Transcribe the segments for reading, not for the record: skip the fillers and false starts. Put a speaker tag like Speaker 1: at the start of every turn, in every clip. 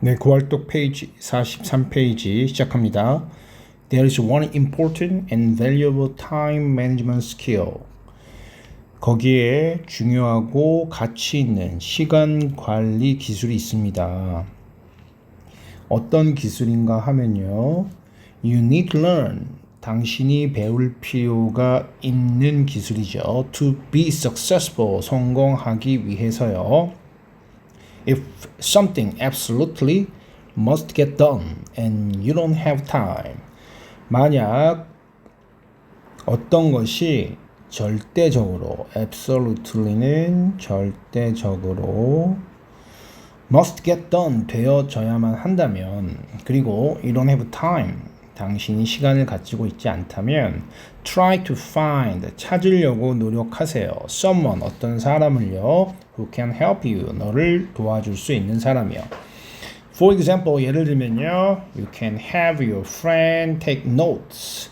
Speaker 1: 네, 구활독 페이지 43페이지 시작합니다. There is one important and valuable time management skill. 거기에 중요하고 가치 있는 시간 관리 기술이 있습니다. 어떤 기술인가 하면요. You need to learn. 당신이 배울 필요가 있는 기술이죠. To be successful. 성공하기 위해서요. If something absolutely must get done and you don't have time. 만약 어떤 것이 절대적으로, absolutely는 절대적으로 must get done 되어져야만 한다면, 그리고 you don't have time, 당신이 시간을 가지고 있지 않다면 try to find, 찾으려고 노력하세요. someone, 어떤 사람을요. who can help you, 너를 도와줄 수 있는 사람이요. For example, 예를 들면요. You can have your friend take notes.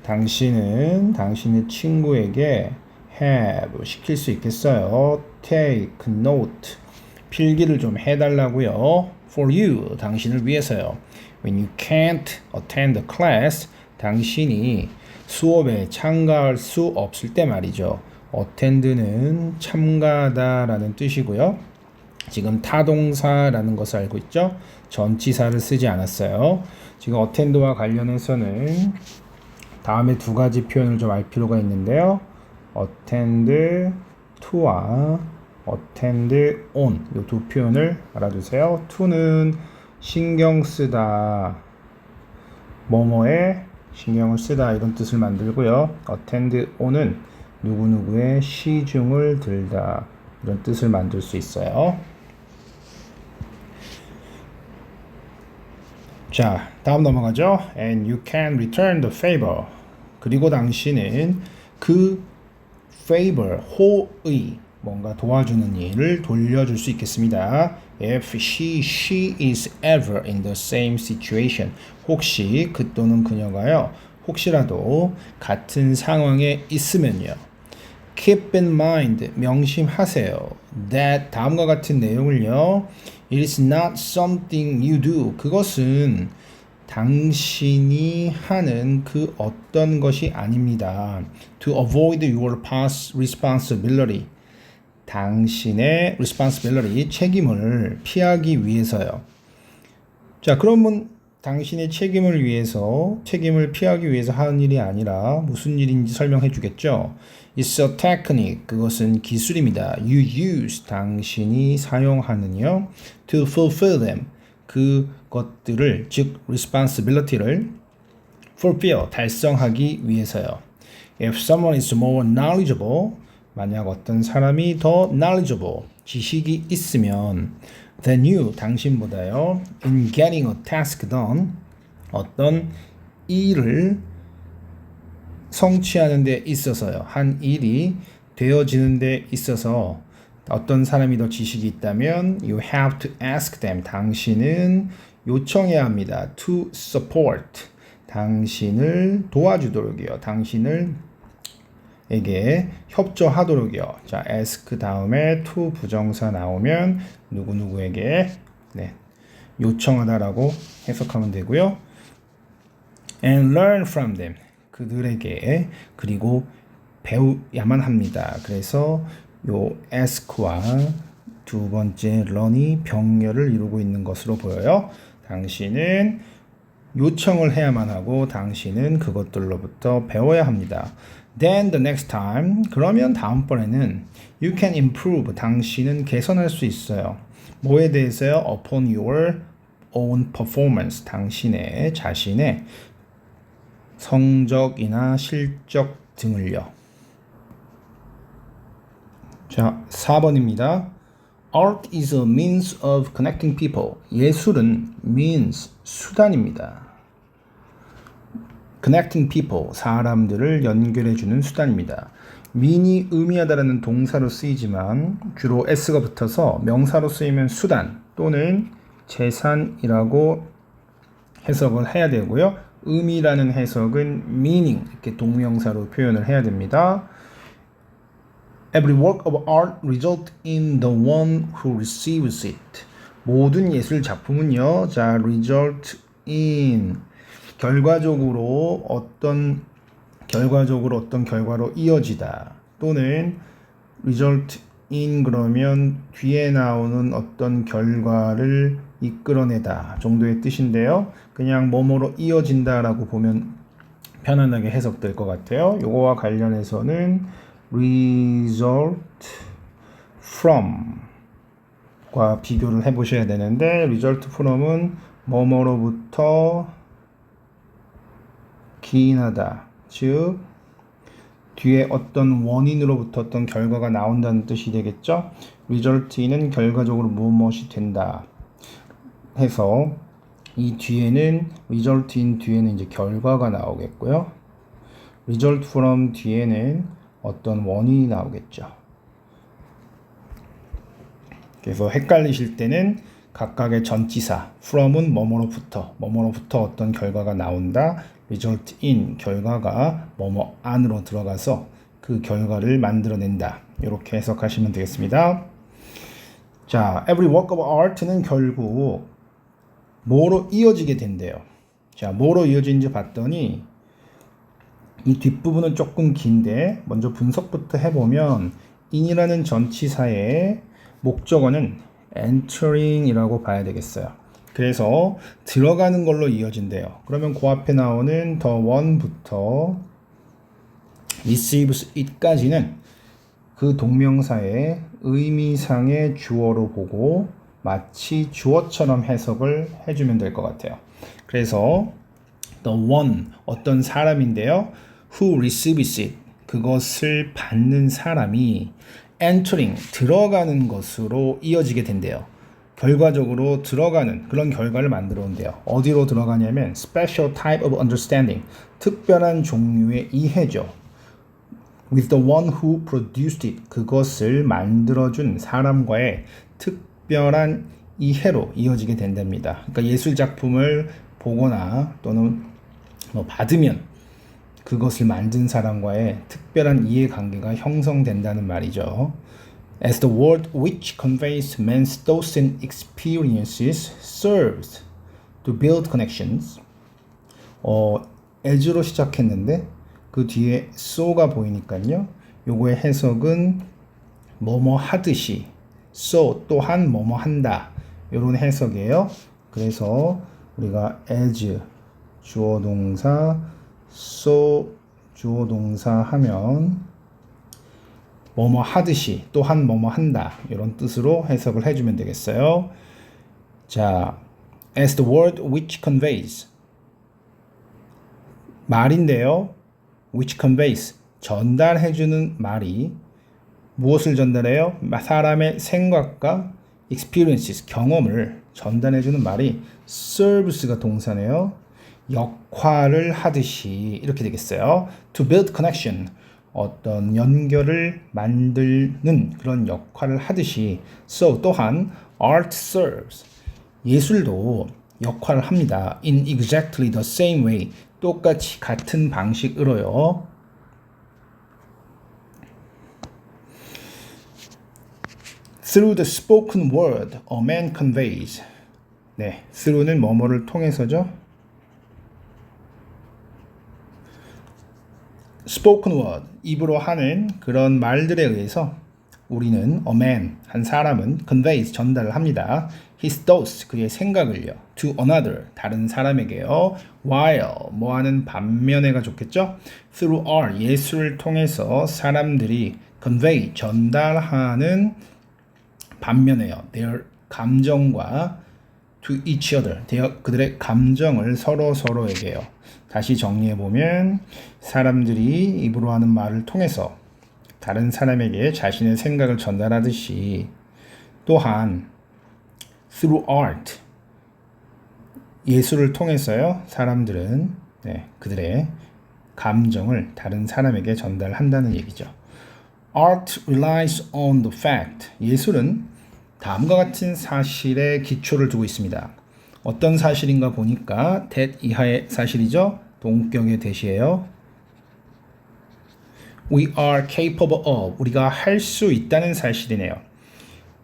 Speaker 1: 당신은 당신의 친구에게 have 시킬 수 있겠어요. take note. 필기를 좀 해달라고요. For you, 당신을 위해서요. When you can't attend the class, 당신이 수업에 참가할 수 없을 때 말이죠. attend는 참가다라는 뜻이고요. 지금 타동사라는 것을 알고 있죠. 전치사를 쓰지 않았어요. 지금 attend와 관련해서는 다음에 두 가지 표현을 좀 알 필요가 있는데요. attend to와 attend on, 이 두 표현을 알아두세요. to는 신경 쓰다, 뭐뭐에 신경을 쓰다, 이런 뜻을 만들고요. attend on은 누구누구의 시중을 들다, 이런 뜻을 만들 수 있어요. 자, 다음 넘어가죠. And you can return the favor. 그리고 당신은 그 favor, 호의, 뭔가 도와주는 일을 돌려줄 수 있겠습니다. If she is ever in the same situation. 혹시 그 또는 그녀가요. 혹시라도 같은 상황에 있으면요. Keep in mind, 명심하세요. That 다음과 같은 내용을요. It is not something you do. 그것은 당신이 하는 그 어떤 것이 아닙니다. To avoid your past responsibility. 당신의 responsibility, 책임을 피하기 위해서요. 자, 그러면 당신의 책임을 피하기 위해서 하는 일이 아니라 무슨 일인지 설명해 주겠죠. It's a technique. 그것은 기술입니다. You use. 당신이 사용하는요. To fulfill them. 그것들을, 즉 responsibility를 fulfill, 달성하기 위해서요. If someone is more knowledgeable, 만약 어떤 사람이 더 knowledgeable, 지식이 있으면 than you, 당신보다요, in getting a task done, 어떤 일을 성취하는 데 있어서요, 한 일이 되어지는 데 있어서 어떤 사람이 더 지식이 있다면 you have to ask them, 당신은 요청해야 합니다. to support, 당신을 도와주도록이요, 당신을 에게 협조하도록이요. 자, ask 다음에 to 부정사 나오면 누구누구에게 요청하다라고 해석하면 되고요. And learn from them. 그들에게, 그리고 배워야만 합니다. 그래서 요 ask와 두 번째 learn이 병렬을 이루고 있는 것으로 보여요. 당신은 요청을 해야만 하고 당신은 그것들로부터 배워야 합니다. Then the next time, 그러면 다음번에는 you can improve, 당신은 개선할 수 있어요. 뭐에 대해서요? Upon your own performance, 당신의 자신의 성적이나 실적 등을요. 자, 4번입니다. Art is a means of connecting people. 예술은 means, 수단입니다. connecting people, 사람들을 연결해주는 수단입니다. mean이 의미하다라는 동사로 쓰이지만 주로 s가 붙어서 명사로 쓰이면 수단 또는 재산이라고 해석을 해야 되고요. 의미라는 해석은 meaning, 이렇게 동명사로 표현을 해야 됩니다. Every work of art results in the one who receives it. 모든 예술 작품은요. 자, result in 결과적으로 어떤 결과로 이어지다. 또는 result in 그러면 뒤에 나오는 어떤 결과를 이끌어내다 정도의 뜻인데요. 그냥 뭐뭐로 이어진다라고 보면 편안하게 해석될 것 같아요. 요거와 관련해서는 result from 과 비교를 해보셔야 되는데 result from은 뭐뭐로부터 기인하다, 즉 뒤에 어떤 원인으로부터 어떤 결과가 나온다는 뜻이 되겠죠. result는 결과적으로 무엇이 된다 해서 이 뒤에는 result in 뒤에는 이제 결과가 나오겠고요. result from 뒤에는 어떤 원인이 나오겠죠. 그래서 헷갈리실 때는 각각의 전치사 from은 뭐뭐로부터 어떤 결과가 나온다. result in 결과가 뭐뭐 안으로 들어가서 그 결과를 만들어낸다. 이렇게 해석하시면 되겠습니다. 자, every work of art는 결국 뭐로 이어지게 된대요. 자, 뭐로 이어지는지 봤더니 이 뒷부분은 조금 긴데 먼저 분석부터 해보면 in이라는 전치사의 목적어는 entering이라고 봐야 되겠어요. 그래서 들어가는 걸로 이어진대요. 그러면 그 앞에 나오는 the one부터 receives it까지는 그 동명사의 의미상의 주어로 보고 마치 주어처럼 해석을 해주면 될 것 같아요. 그래서 the one 어떤 사람인데요. who receives it 그것을 받는 사람이 entering 들어가는 것으로 이어지게 된대요. 결과적으로 들어가는 그런 결과를 만들어 온대요. 어디로 들어가냐면 special type of understanding 특별한 종류의 이해죠. with the one who produced it 그것을 만들어준 사람과의 특별한 이해로 이어지게 된답니다. 그러니까 예술 작품을 보거나 또는 받으면 그것을 만든 사람과의 특별한 이해관계가 형성된다는 말이죠. As the word which conveys man's thoughts and experiences serves to build connections. as로 시작했는데 그 뒤에 so가 보이니까요. 요거의 해석은 뭐뭐 하듯이 so 또한 뭐뭐 한다. 요런 해석이에요. 그래서 우리가 as 주어 동사 so 주어 동사 하면 뭐뭐 하듯이 또한 뭐뭐 한다 이런 뜻으로 해석을 해주면 되겠어요. 자, as the word which conveys 말인데요. which conveys 전달해주는 말이 무엇을 전달해요? 사람의 생각과 experiences 경험을 전달해주는 말이 serves가 동사네요. 역할을 하듯이 이렇게 되겠어요. To build connection 어떤 연결을 만드는 그런 역할을 하듯이 so 또한 art serves 예술도 역할을 합니다. In exactly the same way 똑같이 같은 방식으로요. Through the spoken word a man conveys 네, through는 뭐뭐를 통해서죠. spoken word, 입으로 하는 그런 말들에 의해서 우리는 a man, 한 사람은 conveys, 전달을 합니다. his thoughts, 그의 생각을요. to another, 다른 사람에게요. while, 뭐하는 반면에가 좋겠죠? through art, 예술을 통해서 사람들이 convey, 전달하는 반면에요. their 감정과 to each other, 그들의 감정을 서로에게요. 다시 정리해보면 사람들이 입으로 하는 말을 통해서 다른 사람에게 자신의 생각을 전달하듯이 또한 through art 예술을 통해서요 사람들은 그들의 감정을 다른 사람에게 전달한다는 얘기죠. Art relies on the fact 예술은 다음과 같은 사실에 기초를 두고 있습니다. 어떤 사실인가 보니까 that 이하의 사실이죠. 동격의 대시예요. We are capable of 우리가 할 수 있다는 사실이네요.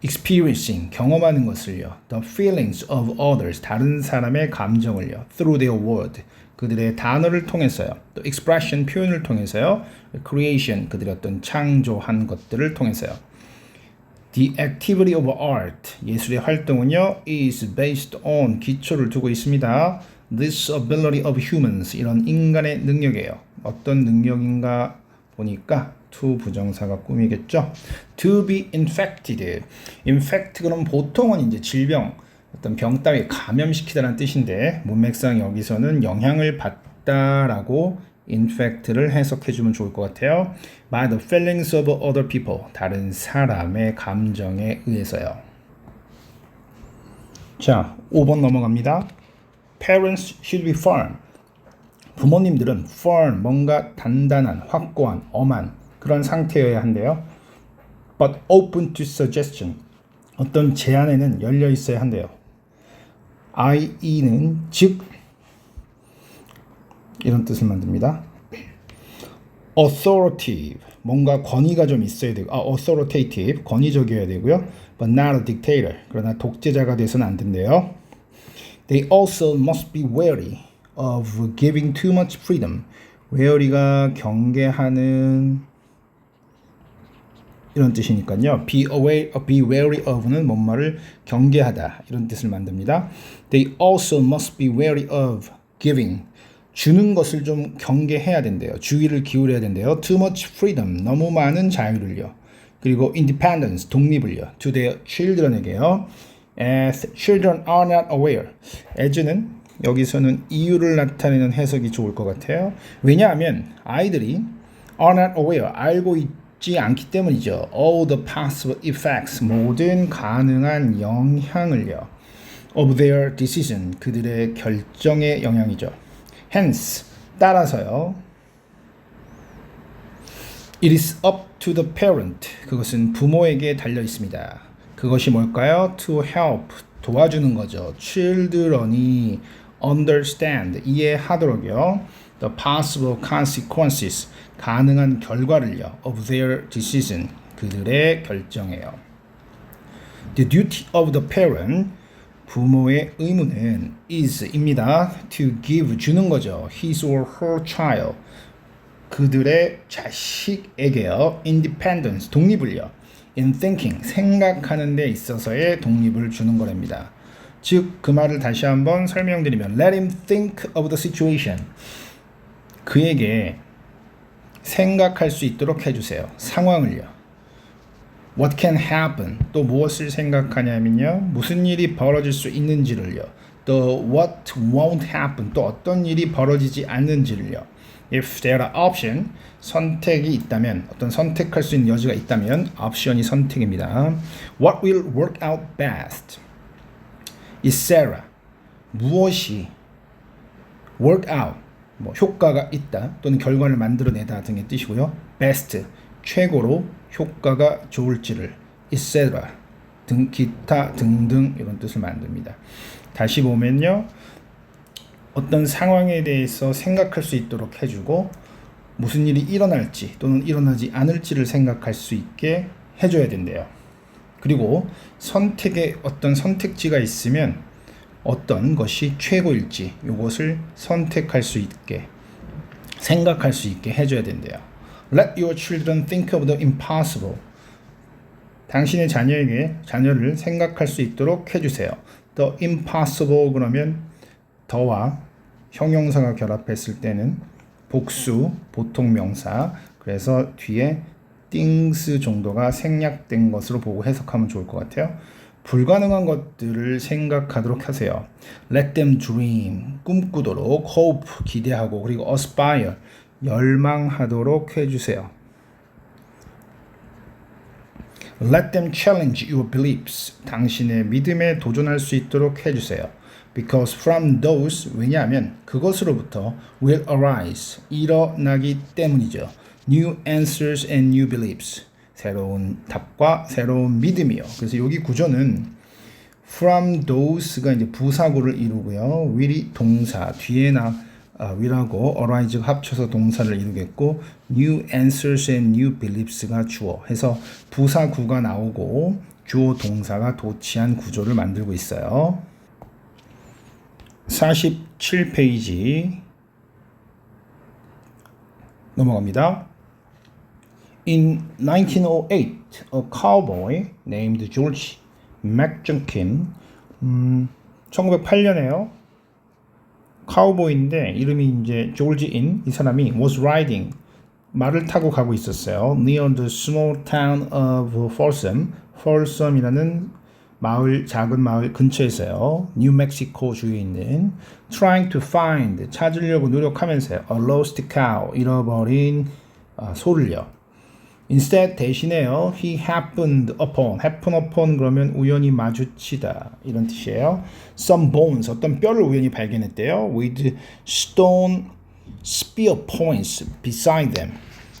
Speaker 1: experiencing 경험하는 것을요. the feelings of others 다른 사람의 감정을요. through their word 그들의 단어를 통해서요. 또 expression 표현을 통해서요. creation 그들의 어떤 창조한 것들을 통해서요. The activity of art 예술의 활동은요 is based on 기초를 두고 있습니다. This ability of humans 이런 인간의 능력이에요. 어떤 능력인가 보니까 to 부정사가 꾸미겠죠. To be infected. infect 그럼 보통은 이제 질병 어떤 병 따위 감염시키다라는 뜻인데 문맥상 여기서는 영향을 받다라고 infect를 해석해 주면 좋을 것 같아요. By the feelings of other people. 다른 사람의 감정에 의해서요. 자, 5번 넘어갑니다. Parents should be firm. 부모님들은 firm, 뭔가 단단한, 확고한, 엄한 그런 상태여야 한대요. But open to suggestion. 어떤 제안에는 열려 있어야 한대요. i.e.는 즉 이런 뜻을 만듭니다. authoritative 뭔가 권위가 좀 있어야 되고 authoritative 권위적이어야 되고요. but not a dictator 그러나 독재자가 돼서는 안 된대요. They also must be wary of giving too much freedom. wary가 경계하는 이런 뜻이니까요. be wary of는 뭔가를 경계하다 이런 뜻을 만듭니다. They also must be wary of giving. 주는 것을 좀 경계해야 된대요. 주의를 기울여야 된대요. Too much freedom. 너무 많은 자유를요. 그리고 independence. 독립을요. To their children에게요. As children are not aware. as는 여기서는 이유를 나타내는 해석이 좋을 것 같아요. 왜냐하면 아이들이 are not aware. 알고 있지 않기 때문이죠. All the possible effects. 모든 가능한 영향을요. Of their decision. 그들의 결정의 영향이죠. Hence, 따라서요. It is up to the parent. 그것은 부모에게 달려 있습니다. 그것이 뭘까요? To help, 도와주는 거죠. children이 understand, 이해하도록요. The possible consequences, 가능한 결과를요. Of their decision, 그들의 결정이에요. The duty of the parent, 부모의 의무는 is입니다. To give, 주는 거죠. His or her child, 그들의 자식에게요. Independence, 독립을요. In thinking, 생각하는 데 있어서의 독립을 주는 거랍니다. 즉, 그 말을 다시 한번 설명드리면 Let him think of the situation. 그에게 생각할 수 있도록 해주세요. 상황을요. What can happen? 또 무엇을 생각하냐면요. 무슨 일이 벌어질 수 있는지를요. 또 what won't happen? 또 어떤 일이 벌어지지 않는지를요. If there are options, 선택이 있다면, 어떤 선택할 수 있는 여지가 있다면 옵션이 선택입니다. What will work out best? etc. 무엇이 work out, 뭐 효과가 있다 또는 결과를 만들어내다 등의 뜻이고요. best, 최고로 효과가 좋을지를 etc. 등 기타 등등 이런 뜻을 만듭니다. 다시 보면요. 어떤 상황에 대해서 생각할 수 있도록 해주고 무슨 일이 일어날지 또는 일어나지 않을지를 생각할 수 있게 해줘야 된대요. 그리고 선택에 어떤 선택지가 있으면 어떤 것이 최고일지 이것을 선택할 수 있게 생각할 수 있게 해줘야 된대요. Let your children think of the impossible. 당신의 자녀를 생각할 수 있도록 해주세요. The impossible 그러면 더와 형용사가 결합했을 때는 복수, 보통 명사. 그래서 뒤에 things 정도가 생략된 것으로 보고 해석하면 좋을 것 같아요. 불가능한 것들을 생각하도록 하세요. Let them dream, 꿈꾸도록, hope, 기대하고, 그리고 aspire, 열망하도록 해주세요. Let them challenge your beliefs, 당신의 믿음에 도전할 수 있도록 해주세요. Because from those, 왜냐하면 그것으로부터 will arise, 일어나기 때문이죠. New answers and new beliefs, 새로운 답과 새로운 믿음이요. 그래서 여기 구조는 from those가 이제 부사구를 이루고요. will이 동사, 뒤에나 will하고 arise가 합쳐서 동사를 이루겠고 new answers and new beliefs가 주어 해서 부사구가 나오고 주어 동사가 도치한 구조를 만들고 있어요. 47페이지 넘어갑니다. In 1908, a cowboy named George McJunkin 1908년에요. 카우보이인데 이름이 이제 조지인 이 사람이 was riding 말을 타고 가고 있었어요. Near the small town of Folsom, Folsom이라는 마을 작은 마을 근처에서요. 뉴멕시코 주에 있는 trying to find 찾으려고 노력하면서요. A lost cow 잃어버린 소를요. Instead 대신에요. He happened upon 그러면 우연히 마주치다 이런 뜻이에요. Some bones 어떤 뼈를 우연히 발견했대요. With stone spear points beside them.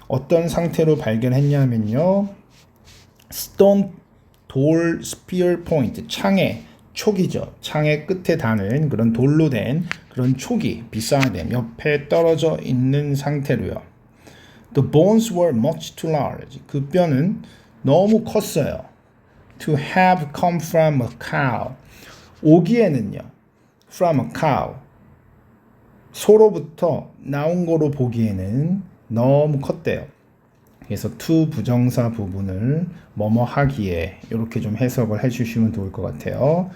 Speaker 1: 어떤 상태로 발견했냐면요. stone 돌 spear point 창의 촉이죠. 창의 끝에 다는 그런 돌로 된 그런 촉이 beside them 옆에 떨어져 있는 상태로요. The bones were much too large. 그 뼈는 너무 컸어요. To have come from a cow. 오기에는요. From a cow. 소로부터 나온 거로 보기에는 너무 컸대요. 그래서 to 부정사 부분을 뭐뭐 하기에 이렇게 좀 해석을 해주시면 좋을 것 같아요.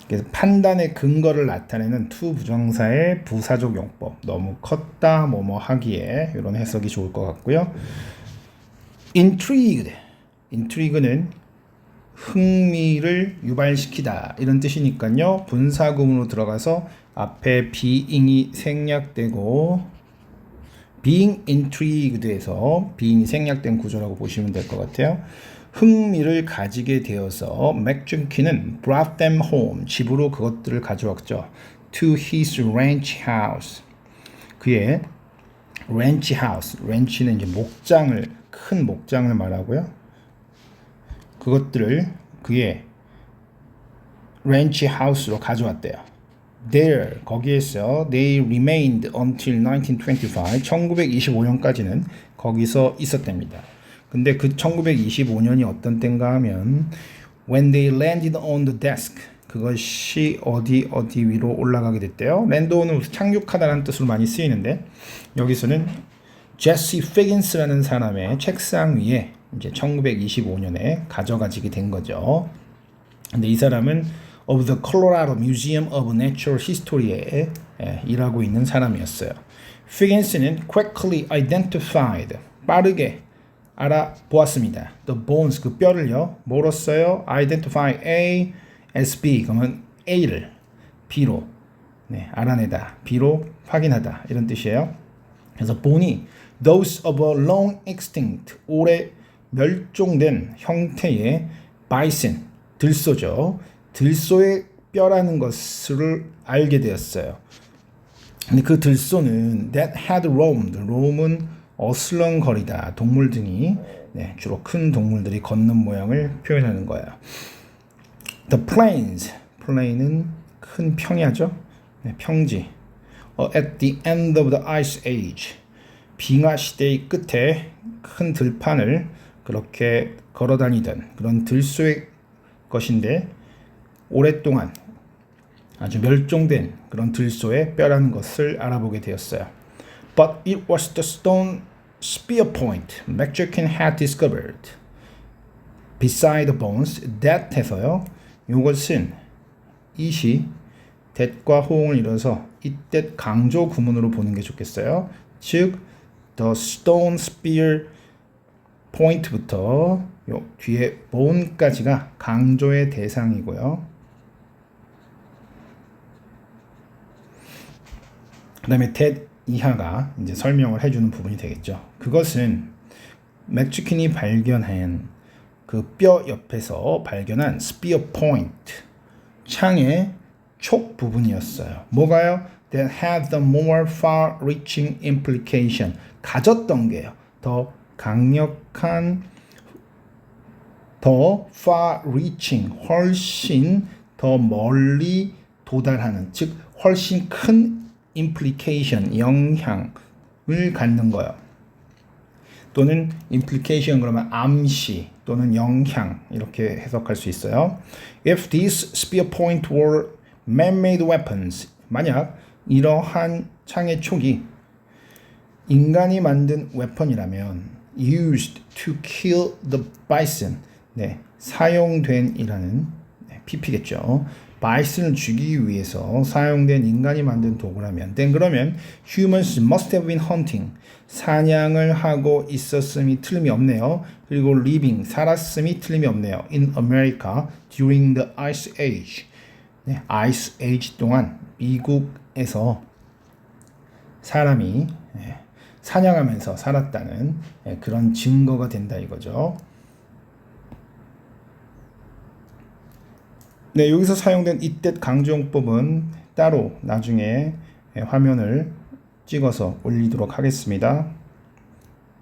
Speaker 1: 그래서 판단의 근거를 나타내는 to 부정사의 부사적 용법. 너무 컸다, 뭐뭐 하기에 이런 해석이 좋을 것 같고요. intrigue는 흥미를 유발시키다 이런 뜻이니까요. 분사구문으로 들어가서 앞에 being이 생략되고 being intrigued에서 being이 생략된 구조라고 보시면 될 것 같아요. 흥미를 가지게 되어서 맥준키는 brought them home 집으로 그것들을 가져왔죠. To his ranch house 그의 ranch house ranch는 이제 목장을 큰 목장을 말하고요. 그것들을 그의 ranch house로 가져왔대요. There 거기에서 they remained until 1925 1925년까지는 거기서 있었답니다. 근데 그 1925년이 어떤 때인가 하면 when they landed on the desk 그것이 어디 위로 올라가게 됐대요. 랜드온은 착륙하다라는 뜻으로 많이 쓰이는데 여기서는 제시 피긴스라는 사람의 책상 위에 이제 1925년에 가져가지게 된 거죠. 근데 이 사람은 of the Colorado Museum of Natural History에 일하고 있는 사람이었어요. 피긴스는 quickly identified 빠르게 알아보았습니다. The bones 그 뼈를요. 뭐로 써요? Identify A as B 그러면 A를 B로 알아내다. B로 확인하다 이런 뜻이에요. 그래서 보니 those of a long extinct 오래 멸종된 형태의 bison 들소죠. 들소의 뼈라는 것을 알게 되었어요. 근데 그 들소는 that had roamed roam은 어슬렁거리다 동물 등이 주로 큰 동물들이 걷는 모양을 표현하는 거예요. The plain은 큰 평야죠. 평지. At the end of the ice age 빙하 시대의 끝에 큰 들판을 그렇게 걸어다니던 그런 들소의 것인데 오랫동안 아주 멸종된 그런 들소의 뼈라는 것을 알아보게 되었어요. But it was the stone spear point McJunkin had discovered beside the bones that 해서요. 이것은 이시 that과 호응을 이뤄서 이때 강조 구문으로 보는 게 좋겠어요. 즉 the stone spear point부터 요 뒤에 bone까지가 강조의 대상이고요. 그 다음에 that 이하가 이제 설명을 해주는 부분이 되겠죠. 그것은 맥주킨이 발견한 그 뼈 옆에서 발견한 스피어 포인트 창의 촉 부분이었어요. 뭐가요? That had the more far-reaching implication 가졌던 게요. 더 강력한 더 far-reaching 훨씬 더 멀리 도달하는 즉 훨씬 큰 implication 영향을 갖는 거예요. 또는 implication 그러면 암시 또는 영향 이렇게 해석할 수 있어요. If these spear point were man-made weapons, 만약 이러한 창의 촉이 인간이 만든 웨펀이라면 used to kill the bison, 네, 사용된 이라는 PP겠죠. 바이슨을 죽이기 위해서 사용된 인간이 만든 도구라면 then 그러면 humans must have been hunting, 사냥을 하고 있었음이 틀림이 없네요. 그리고 living, 살았음이 틀림이 없네요. in America during the Ice Age, 네, Ice Age 동안 미국에서 사람이 사냥하면서 살았다는 그런 증거가 된다 이거죠. 네, 여기서 사용된 이때 강조용법은 따로 나중에 화면을 찍어서 올리도록 하겠습니다.